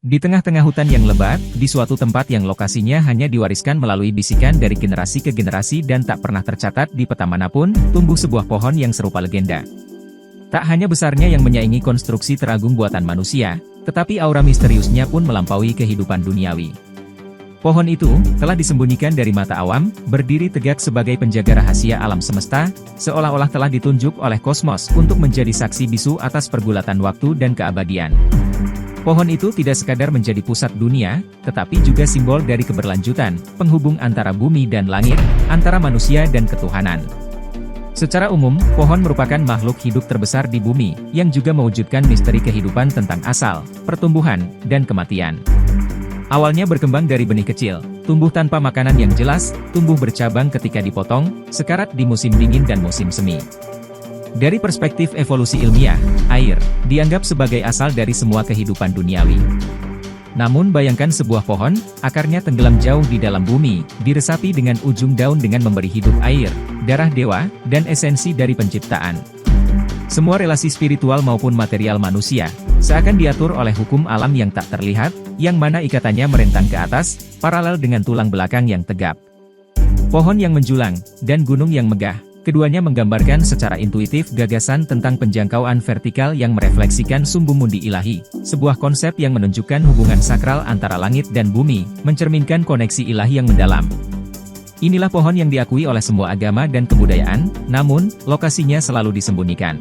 Di tengah-tengah hutan yang lebat, di suatu tempat yang lokasinya hanya diwariskan melalui bisikan dari generasi ke generasi dan tak pernah tercatat di peta manapun, tumbuh sebuah pohon yang serupa legenda. Tak hanya besarnya yang menyaingi konstruksi teragung buatan manusia, tetapi aura misteriusnya pun melampaui kehidupan duniawi. Pohon itu telah disembunyikan dari mata awam, berdiri tegak sebagai penjaga rahasia alam semesta, seolah-olah telah ditunjuk oleh kosmos untuk menjadi saksi bisu atas pergulatan waktu dan keabadian. Pohon itu tidak sekadar menjadi pusat dunia, tetapi juga simbol dari keberlanjutan, penghubung antara bumi dan langit, antara manusia dan ketuhanan. Secara umum, pohon merupakan makhluk hidup terbesar di bumi, yang juga mewujudkan misteri kehidupan tentang asal, pertumbuhan, dan kematian. Awalnya berkembang dari benih kecil, tumbuh tanpa makanan yang jelas, tumbuh bercabang ketika dipotong, sekarat di musim dingin dan musim semi. Dari perspektif evolusi ilmiah, air dianggap sebagai asal dari semua kehidupan duniawi. Namun bayangkan sebuah pohon, akarnya tenggelam jauh di dalam bumi, diresapi dengan ujung daun dengan memberi hidup air, darah dewa, dan esensi dari penciptaan. Semua relasi spiritual maupun material manusia, seakan diatur oleh hukum alam yang tak terlihat, yang mana ikatannya merentang ke atas, paralel dengan tulang belakang yang tegap. Pohon yang menjulang, dan gunung yang megah. Keduanya menggambarkan secara intuitif gagasan tentang penjangkauan vertikal yang merefleksikan sumbu mundi ilahi, sebuah konsep yang menunjukkan hubungan sakral antara langit dan bumi, mencerminkan koneksi ilahi yang mendalam. Inilah pohon yang diakui oleh semua agama dan kebudayaan, namun, lokasinya selalu disembunyikan.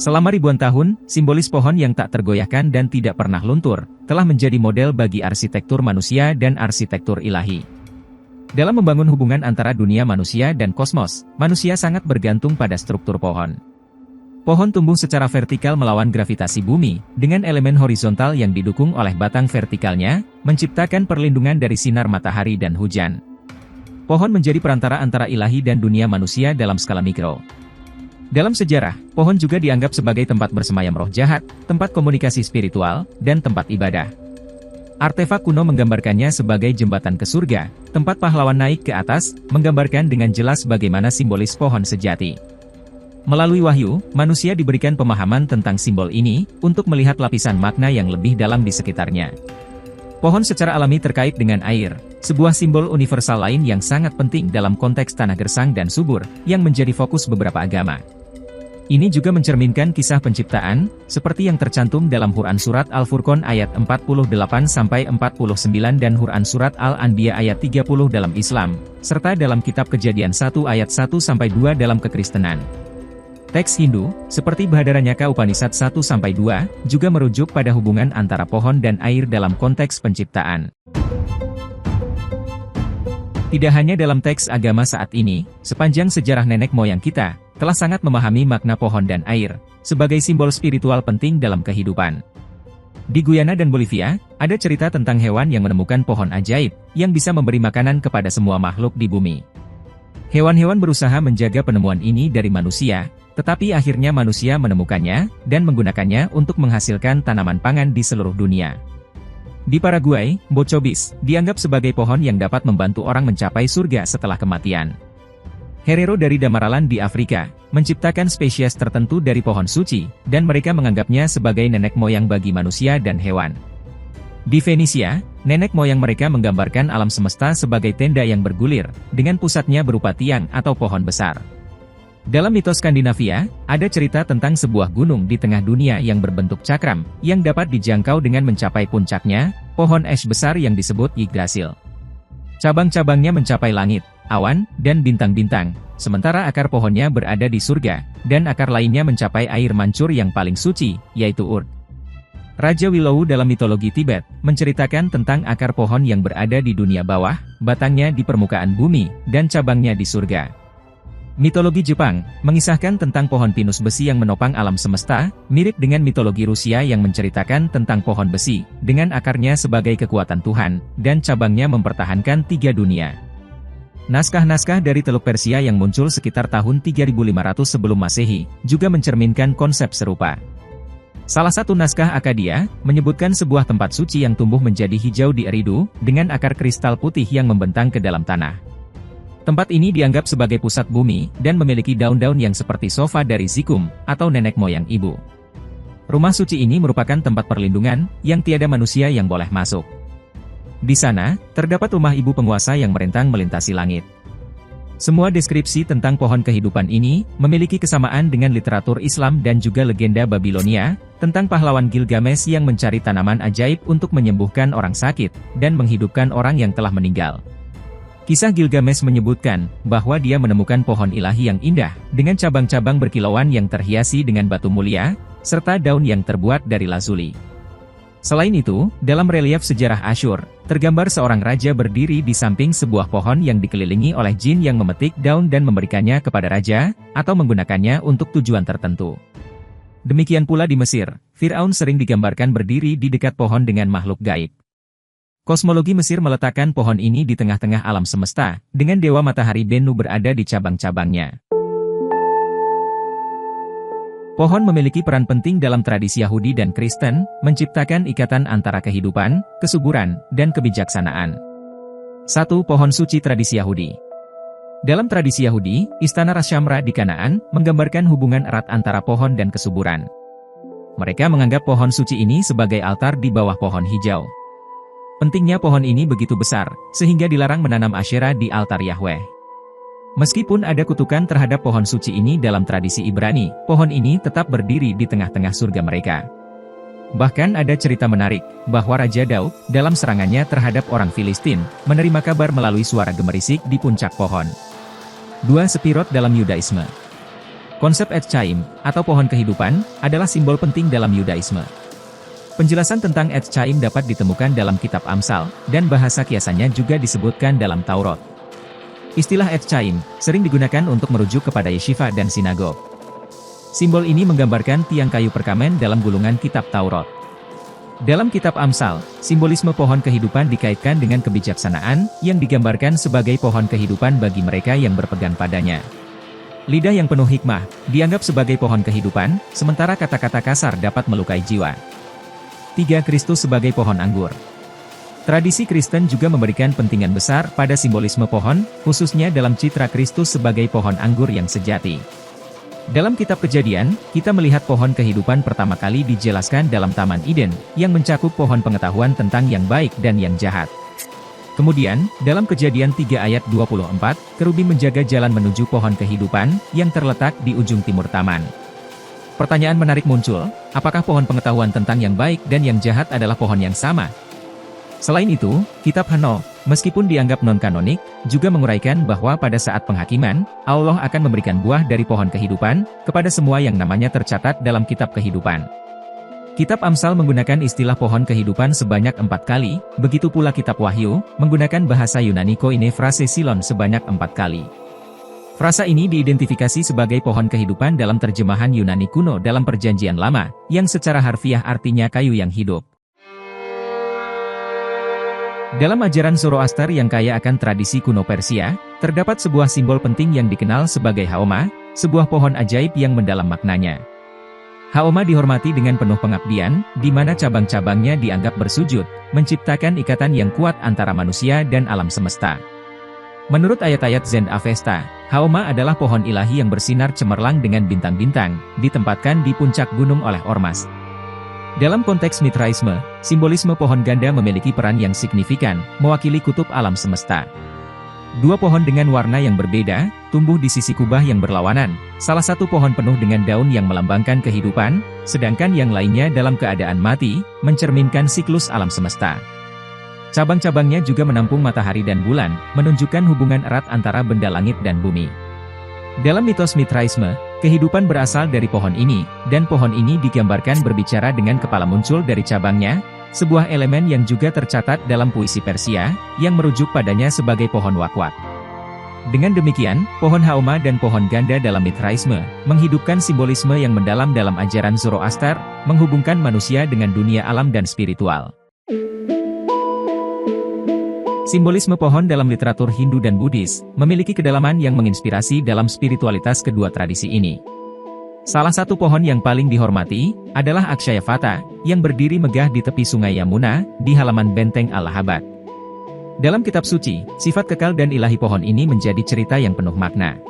Selama ribuan tahun, simbolis pohon yang tak tergoyahkan dan tidak pernah luntur, telah menjadi model bagi arsitektur manusia dan arsitektur ilahi. Dalam membangun hubungan antara dunia manusia dan kosmos, manusia sangat bergantung pada struktur pohon. Pohon tumbuh secara vertikal melawan gravitasi bumi, dengan elemen horizontal yang didukung oleh batang vertikalnya, menciptakan perlindungan dari sinar matahari dan hujan. Pohon menjadi perantara antara ilahi dan dunia manusia dalam skala mikro. Dalam sejarah, pohon juga dianggap sebagai tempat bersemayam roh jahat, tempat komunikasi spiritual, dan tempat ibadah. Artefak kuno menggambarkannya sebagai jembatan ke surga, tempat pahlawan naik ke atas, menggambarkan dengan jelas bagaimana simbolis pohon sejati. Melalui wahyu, manusia diberikan pemahaman tentang simbol ini, untuk melihat lapisan makna yang lebih dalam di sekitarnya. Pohon secara alami terkait dengan air, sebuah simbol universal lain yang sangat penting dalam konteks tanah gersang dan subur, yang menjadi fokus beberapa agama. Ini juga mencerminkan kisah penciptaan, seperti yang tercantum dalam Quran Surat Al-Furqan ayat 48-49 dan Quran Surat Al-Anbiya ayat 30 dalam Islam, serta dalam Kitab Kejadian 1 ayat 1-2 dalam Kekristenan. Teks Hindu, seperti Bhadaranyaka Upanishad 1-2, juga merujuk pada hubungan antara pohon dan air dalam konteks penciptaan. Tidak hanya dalam teks agama saat ini, sepanjang sejarah nenek moyang kita, telah sangat memahami makna pohon dan air, sebagai simbol spiritual penting dalam kehidupan. Di Guyana dan Bolivia, ada cerita tentang hewan yang menemukan pohon ajaib, yang bisa memberi makanan kepada semua makhluk di bumi. Hewan-hewan berusaha menjaga penemuan ini dari manusia, tetapi akhirnya manusia menemukannya, dan menggunakannya untuk menghasilkan tanaman pangan di seluruh dunia. Di Paraguay, bocobis dianggap sebagai pohon yang dapat membantu orang mencapai surga setelah kematian. Herero dari Damaralan di Afrika, menciptakan spesies tertentu dari pohon suci, dan mereka menganggapnya sebagai nenek moyang bagi manusia dan hewan. Di Venesia, nenek moyang mereka menggambarkan alam semesta sebagai tenda yang bergulir, dengan pusatnya berupa tiang atau pohon besar. Dalam mitos Skandinavia, ada cerita tentang sebuah gunung di tengah dunia yang berbentuk cakram, yang dapat dijangkau dengan mencapai puncaknya, pohon es besar yang disebut Yggdrasil. Cabang-cabangnya mencapai langit, awan, dan bintang-bintang, sementara akar pohonnya berada di surga, dan akar lainnya mencapai air mancur yang paling suci, yaitu Urd. Raja Willow dalam mitologi Tibet, menceritakan tentang akar pohon yang berada di dunia bawah, batangnya di permukaan bumi, dan cabangnya di surga. Mitologi Jepang, mengisahkan tentang pohon pinus besi yang menopang alam semesta, mirip dengan mitologi Rusia yang menceritakan tentang pohon besi, dengan akarnya sebagai kekuatan Tuhan, dan cabangnya mempertahankan 3 dunia. Naskah-naskah dari Teluk Persia yang muncul sekitar tahun 3500 sebelum Masehi, juga mencerminkan konsep serupa. Salah satu naskah Akkadia, menyebutkan sebuah tempat suci yang tumbuh menjadi hijau di Eridu, dengan akar kristal putih yang membentang ke dalam tanah. Tempat ini dianggap sebagai pusat bumi, dan memiliki daun-daun yang seperti sofa dari zikum, atau nenek moyang ibu. Rumah suci ini merupakan tempat perlindungan, yang tiada manusia yang boleh masuk. Di sana, terdapat rumah ibu penguasa yang merentang melintasi langit. Semua deskripsi tentang pohon kehidupan ini, memiliki kesamaan dengan literatur Islam dan juga legenda Babilonia, tentang pahlawan Gilgamesh yang mencari tanaman ajaib untuk menyembuhkan orang sakit, dan menghidupkan orang yang telah meninggal. Kisah Gilgamesh menyebutkan, bahwa dia menemukan pohon ilahi yang indah, dengan cabang-cabang berkilauan yang terhiasi dengan batu mulia, serta daun yang terbuat dari lazuli. Selain itu, dalam relief sejarah Asyur, tergambar seorang raja berdiri di samping sebuah pohon yang dikelilingi oleh jin yang memetik daun dan memberikannya kepada raja, atau menggunakannya untuk tujuan tertentu. Demikian pula di Mesir, Fir'aun sering digambarkan berdiri di dekat pohon dengan makhluk gaib. Kosmologi Mesir meletakkan pohon ini di tengah-tengah alam semesta, dengan dewa matahari Bennu berada di cabang-cabangnya. Pohon memiliki peran penting dalam tradisi Yahudi dan Kristen, menciptakan ikatan antara kehidupan, kesuburan, dan kebijaksanaan. 1. Pohon suci tradisi Yahudi. Dalam tradisi Yahudi, Istana Ras Shamra di Kanaan, menggambarkan hubungan erat antara pohon dan kesuburan. Mereka menganggap pohon suci ini sebagai altar di bawah pohon hijau. Pentingnya pohon ini begitu besar, sehingga dilarang menanam Asyera di altar Yahweh. Meskipun ada kutukan terhadap pohon suci ini dalam tradisi Ibrani, pohon ini tetap berdiri di tengah-tengah surga mereka. Bahkan ada cerita menarik, bahwa Raja Daud, dalam serangannya terhadap orang Filistin, menerima kabar melalui suara gemerisik di puncak pohon. 2. Sepirot dalam Yudaisme. Konsep Etz Chaim, atau pohon kehidupan, adalah simbol penting dalam Yudaisme. Penjelasan tentang Etz Chaim dapat ditemukan dalam kitab Amsal, dan bahasa kiasannya juga disebutkan dalam Taurat. Istilah Etz Chaim sering digunakan untuk merujuk kepada yeshiva dan sinagog. Simbol ini menggambarkan tiang kayu perkamen dalam gulungan kitab Taurat. Dalam kitab Amsal, simbolisme pohon kehidupan dikaitkan dengan kebijaksanaan, yang digambarkan sebagai pohon kehidupan bagi mereka yang berpegang padanya. Lidah yang penuh hikmah, dianggap sebagai pohon kehidupan, sementara kata-kata kasar dapat melukai jiwa. 3. Kristus sebagai pohon anggur. Tradisi Kristen juga memberikan pentingan besar pada simbolisme pohon, khususnya dalam citra Kristus sebagai pohon anggur yang sejati. Dalam kitab Kejadian, kita melihat pohon kehidupan pertama kali dijelaskan dalam Taman Eden, yang mencakup pohon pengetahuan tentang yang baik dan yang jahat. Kemudian, dalam Kejadian 3 ayat 24, kerubim menjaga jalan menuju pohon kehidupan, yang terletak di ujung timur taman. Pertanyaan menarik muncul, apakah pohon pengetahuan tentang yang baik dan yang jahat adalah pohon yang sama? Selain itu, kitab Henoch, meskipun dianggap non-kanonik, juga menguraikan bahwa pada saat penghakiman, Allah akan memberikan buah dari pohon kehidupan, kepada semua yang namanya tercatat dalam kitab kehidupan. Kitab Amsal menggunakan istilah pohon kehidupan sebanyak 4 kali, begitu pula kitab Wahyu, menggunakan bahasa Yunani koine frase silon sebanyak 4 kali. Frasa ini diidentifikasi sebagai pohon kehidupan dalam terjemahan Yunani kuno dalam Perjanjian Lama, yang secara harfiah artinya kayu yang hidup. Dalam ajaran Zoroaster yang kaya akan tradisi kuno Persia, terdapat sebuah simbol penting yang dikenal sebagai Haoma, sebuah pohon ajaib yang mendalam maknanya. Haoma dihormati dengan penuh pengabdian, di mana cabang-cabangnya dianggap bersujud, menciptakan ikatan yang kuat antara manusia dan alam semesta. Menurut ayat-ayat Zend Avesta, Haoma adalah pohon ilahi yang bersinar cemerlang dengan bintang-bintang, ditempatkan di puncak gunung oleh Ormas. Dalam konteks Mithraisme, simbolisme pohon ganda memiliki peran yang signifikan, mewakili kutub alam semesta. Dua pohon dengan warna yang berbeda, tumbuh di sisi kubah yang berlawanan, salah satu pohon penuh dengan daun yang melambangkan kehidupan, sedangkan yang lainnya dalam keadaan mati, mencerminkan siklus alam semesta. Cabang-cabangnya juga menampung matahari dan bulan, menunjukkan hubungan erat antara benda langit dan bumi. Dalam mitos Mithraisme, kehidupan berasal dari pohon ini, dan pohon ini digambarkan berbicara dengan kepala muncul dari cabangnya, sebuah elemen yang juga tercatat dalam puisi Persia, yang merujuk padanya sebagai pohon wakwat. Dengan demikian, pohon Haoma dan pohon ganda dalam Mithraisme, menghidupkan simbolisme yang mendalam dalam ajaran Zoroaster, menghubungkan manusia dengan dunia alam dan spiritual. Simbolisme pohon dalam literatur Hindu dan Buddhis, memiliki kedalaman yang menginspirasi dalam spiritualitas kedua tradisi ini. Salah satu pohon yang paling dihormati, adalah Akshayavata, yang berdiri megah di tepi sungai Yamuna, di halaman benteng Allahabad. Dalam kitab suci, sifat kekal dan ilahi pohon ini menjadi cerita yang penuh makna.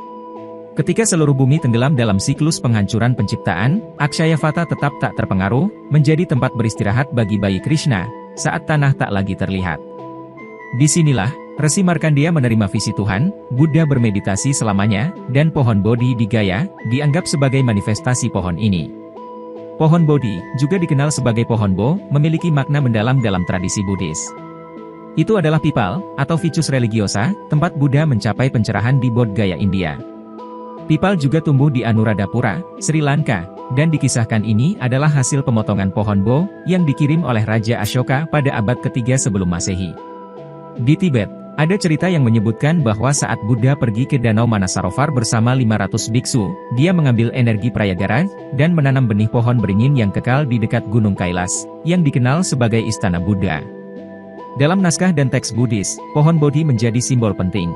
Ketika seluruh bumi tenggelam dalam siklus penghancuran penciptaan, Akshayavata tetap tak terpengaruh, menjadi tempat beristirahat bagi bayi Krishna, saat tanah tak lagi terlihat. Disinilah, Resi Markandeya menerima visi Tuhan, Buddha bermeditasi selamanya, dan pohon Bodhi di Gaya, dianggap sebagai manifestasi pohon ini. Pohon Bodhi, juga dikenal sebagai pohon Bo, memiliki makna mendalam dalam tradisi Buddhis. Itu adalah pipal, atau Ficus religiosa, tempat Buddha mencapai pencerahan di Bodh Gaya, India. Pipal juga tumbuh di Anuradhapura, Sri Lanka, dan dikisahkan ini adalah hasil pemotongan pohon Bo, yang dikirim oleh Raja Ashoka pada abad ketiga sebelum Masehi. Di Tibet, ada cerita yang menyebutkan bahwa saat Buddha pergi ke Danau Manasarovar bersama 500 biksu, dia mengambil energi Prayagara, dan menanam benih pohon beringin yang kekal di dekat Gunung Kailas, yang dikenal sebagai Istana Buddha. Dalam naskah dan teks Buddhis, pohon Bodhi menjadi simbol penting.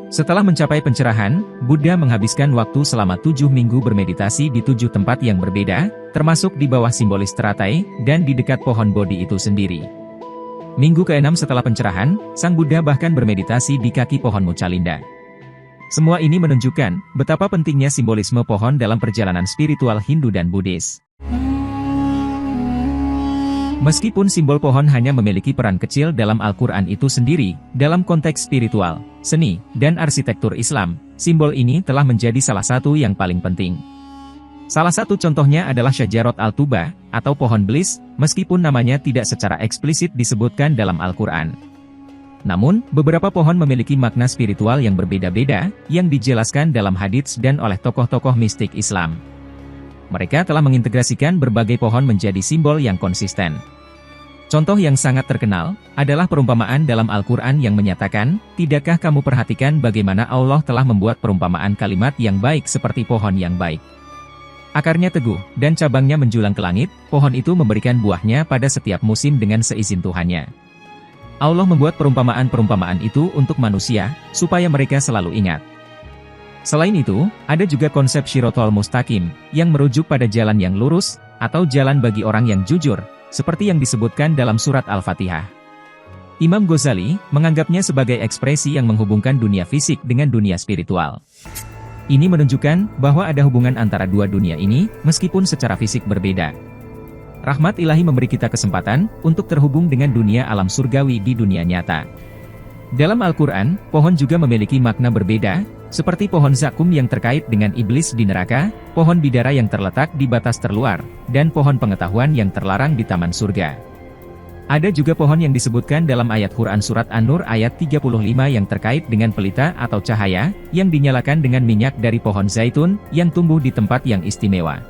Setelah mencapai pencerahan, Buddha menghabiskan waktu selama 7 minggu bermeditasi di 7 tempat yang berbeda, termasuk di bawah simbolis teratai, dan di dekat pohon Bodhi itu sendiri. Minggu ke-6 setelah pencerahan, Sang Buddha bahkan bermeditasi di kaki pohon Muchalinda. Semua ini menunjukkan betapa pentingnya simbolisme pohon dalam perjalanan spiritual Hindu dan Buddhis. Meskipun simbol pohon hanya memiliki peran kecil dalam Al-Quran itu sendiri, dalam konteks spiritual, seni, dan arsitektur Islam, simbol ini telah menjadi salah satu yang paling penting. Salah satu contohnya adalah Syajarot al-Tuba, atau pohon belis, meskipun namanya tidak secara eksplisit disebutkan dalam Al-Quran. Namun, beberapa pohon memiliki makna spiritual yang berbeda-beda, yang dijelaskan dalam hadits dan oleh tokoh-tokoh mistik Islam. Mereka telah mengintegrasikan berbagai pohon menjadi simbol yang konsisten. Contoh yang sangat terkenal, adalah perumpamaan dalam Al-Quran yang menyatakan, tidakkah kamu perhatikan bagaimana Allah telah membuat perumpamaan kalimat yang baik seperti pohon yang baik. Akarnya teguh, dan cabangnya menjulang ke langit, pohon itu memberikan buahnya pada setiap musim dengan seizin Tuhannya. Allah membuat perumpamaan-perumpamaan itu untuk manusia, supaya mereka selalu ingat. Selain itu, ada juga konsep Shirotol Mustaqim, yang merujuk pada jalan yang lurus, atau jalan bagi orang yang jujur, seperti yang disebutkan dalam surat Al-Fatihah. Imam Ghazali menganggapnya sebagai ekspresi yang menghubungkan dunia fisik dengan dunia spiritual. Ini menunjukkan bahwa ada hubungan antara dua dunia ini, meskipun secara fisik berbeda. Rahmat ilahi memberi kita kesempatan untuk terhubung dengan dunia alam surgawi di dunia nyata. Dalam Al-Quran, pohon juga memiliki makna berbeda, seperti pohon zakum yang terkait dengan iblis di neraka, pohon bidara yang terletak di batas terluar, dan pohon pengetahuan yang terlarang di taman surga. Ada juga pohon yang disebutkan dalam ayat Quran Surat An-Nur ayat 35 yang terkait dengan pelita atau cahaya, yang dinyalakan dengan minyak dari pohon zaitun, yang tumbuh di tempat yang istimewa.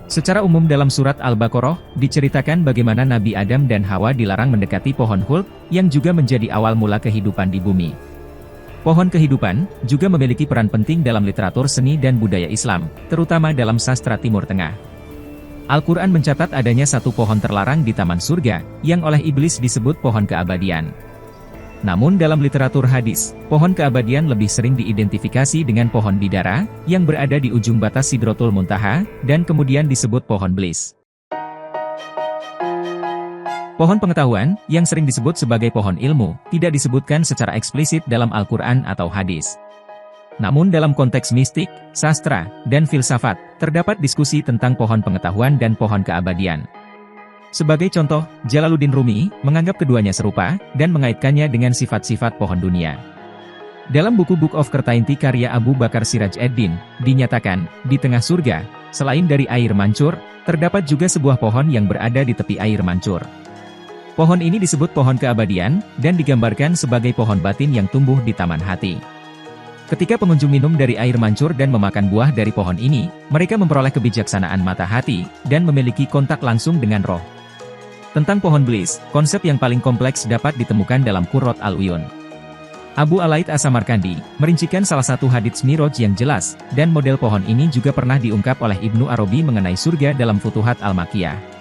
Secara umum dalam surat Al-Baqarah, diceritakan bagaimana Nabi Adam dan Hawa dilarang mendekati pohon Khuld, yang juga menjadi awal mula kehidupan di bumi. Pohon kehidupan juga memiliki peran penting dalam literatur seni dan budaya Islam, terutama dalam sastra Timur Tengah. Al-Quran mencatat adanya satu pohon terlarang di Taman Surga, yang oleh iblis disebut pohon keabadian. Namun dalam literatur hadis, pohon keabadian lebih sering diidentifikasi dengan pohon bidara, yang berada di ujung batas Sidratul Muntaha, dan kemudian disebut pohon belis. Pohon pengetahuan, yang sering disebut sebagai pohon ilmu, tidak disebutkan secara eksplisit dalam Al-Quran atau hadis. Namun dalam konteks mistik, sastra, dan filsafat, terdapat diskusi tentang pohon pengetahuan dan pohon keabadian. Sebagai contoh, Jalaluddin Rumi menganggap keduanya serupa, dan mengaitkannya dengan sifat-sifat pohon dunia. Dalam buku Book of Certainty karya Abu Bakar Siraj Eddin, dinyatakan, di tengah surga, selain dari air mancur, terdapat juga sebuah pohon yang berada di tepi air mancur. Pohon ini disebut pohon keabadian, dan digambarkan sebagai pohon batin yang tumbuh di taman hati. Ketika pengunjung minum dari air mancur dan memakan buah dari pohon ini, mereka memperoleh kebijaksanaan mata hati, dan memiliki kontak langsung dengan roh. Tentang pohon belis, konsep yang paling kompleks dapat ditemukan dalam Qurrat al-Uyun. Abu Alaid As-Samarkandi merincikan salah satu hadits Miraj yang jelas, dan model pohon ini juga pernah diungkap oleh Ibnu Arabi mengenai surga dalam Futuhat Al-Makkiyah.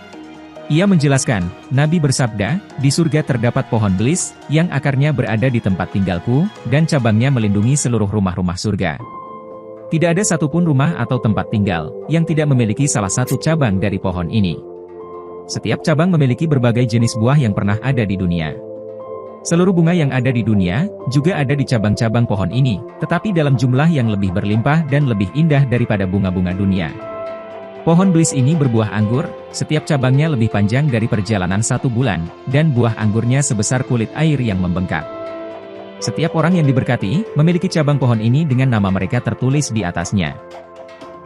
Ia menjelaskan, Nabi bersabda, di surga terdapat pohon belis, yang akarnya berada di tempat tinggalku, dan cabangnya melindungi seluruh rumah-rumah surga. Tidak ada satupun rumah atau tempat tinggal, yang tidak memiliki salah satu cabang dari pohon ini. Setiap cabang memiliki berbagai jenis buah yang pernah ada di dunia. Seluruh bunga yang ada di dunia, juga ada di cabang-cabang pohon ini, tetapi dalam jumlah yang lebih berlimpah dan lebih indah daripada bunga-bunga dunia. Pohon Bliss ini berbuah anggur, setiap cabangnya lebih panjang dari perjalanan 1 bulan, dan buah anggurnya sebesar kulit air yang membengkak. Setiap orang yang diberkati, memiliki cabang pohon ini dengan nama mereka tertulis di atasnya.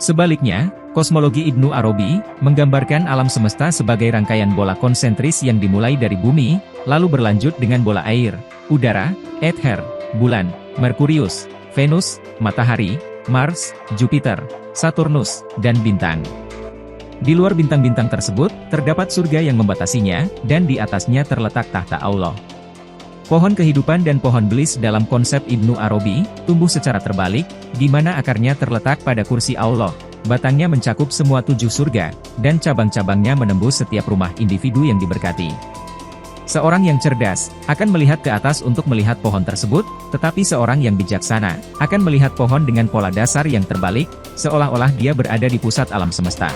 Sebaliknya, kosmologi Ibnu Arabi, menggambarkan alam semesta sebagai rangkaian bola konsentris yang dimulai dari bumi, lalu berlanjut dengan bola air, udara, ether, bulan, Merkurius, Venus, matahari, Mars, Jupiter, Saturnus, dan bintang. Di luar bintang-bintang tersebut, terdapat surga yang membatasinya, dan di atasnya terletak tahta Allah. Pohon kehidupan dan pohon Bliss dalam konsep Ibnu Arabi, tumbuh secara terbalik, di mana akarnya terletak pada kursi Allah, batangnya mencakup semua 7 surga, dan cabang-cabangnya menembus setiap rumah individu yang diberkati. Seorang yang cerdas, akan melihat ke atas untuk melihat pohon tersebut, tetapi seorang yang bijaksana, akan melihat pohon dengan pola dasar yang terbalik, seolah-olah dia berada di pusat alam semesta.